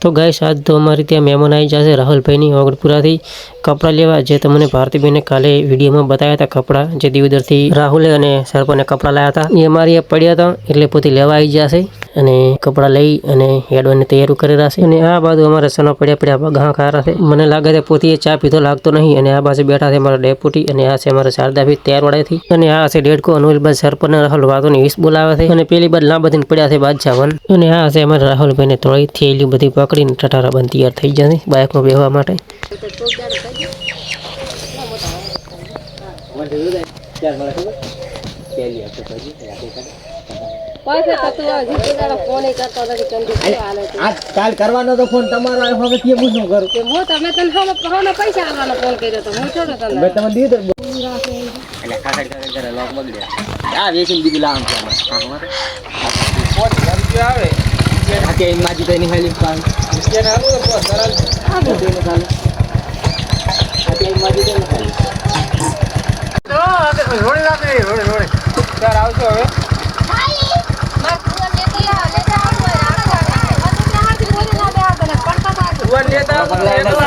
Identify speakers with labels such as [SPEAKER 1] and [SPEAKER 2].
[SPEAKER 1] तो गाइस आज तो अमारी ત્યાં મહેમાન આવી જશે રાહુલભાઈની ઓગળપુરાથી કપડાં લેવા જે તમને ભારતીબેને કાલે વિડીયોમાં બતાવ્યા હતા કપડાં જે દીવદરથી રાહુલે અને સરપને કપડાં લાવ્યા હતા એ અમારી પડ્યા હતા એટલે પોતે લેવા આવી જશે અને કપડાં લઈ અને હેડવાની તૈયારી કરી રહેશે અને આ બાજુ અમારા સનો પડ્યા ઘા ખારા છે મને લાગે છે પોતે ચા પીધો લાગતો નહીં અને આ બાજુ બેઠા છે મારા ડેપ્યુટી અને આ છે અમારા શારદાભી તૈયાર વાળાથી અને આ છે ડેડકો અનુલ બાદ સરપને રાહુલ વાતોની 20 બોલાવે છે અને પેલી બાદ લાંબાધીન પડ્યા છે બાદશાહવન અને આ છે અમારા રાહુલભાઈને થોડી થેલી બધી પકડીને ટટારા બંધ તૈયાર થઈ જશે બાઇકમાં બેહવા માટે
[SPEAKER 2] કાલ કરવાનો તો ફોન તમારો આવ્યો હવે કે પૂછો કરું કે હું તમે તને હવે પૈસા આવવાનો ફોન કર્યો તો હું છોડો તને મેં તમને દીધો એટલે ખાસા લોક બગડ્યા આ વેચીને દીધી લાવ છે આમાં પોત રૂપિયા આવે આ કે માજી તો એની હાલી પાન કે ના આવો તો સરળ આ બધું ચાલે આ કે માજી તો હાલી તો આ રોડ લાગે રોડ ચાર આવજો હવે લેતા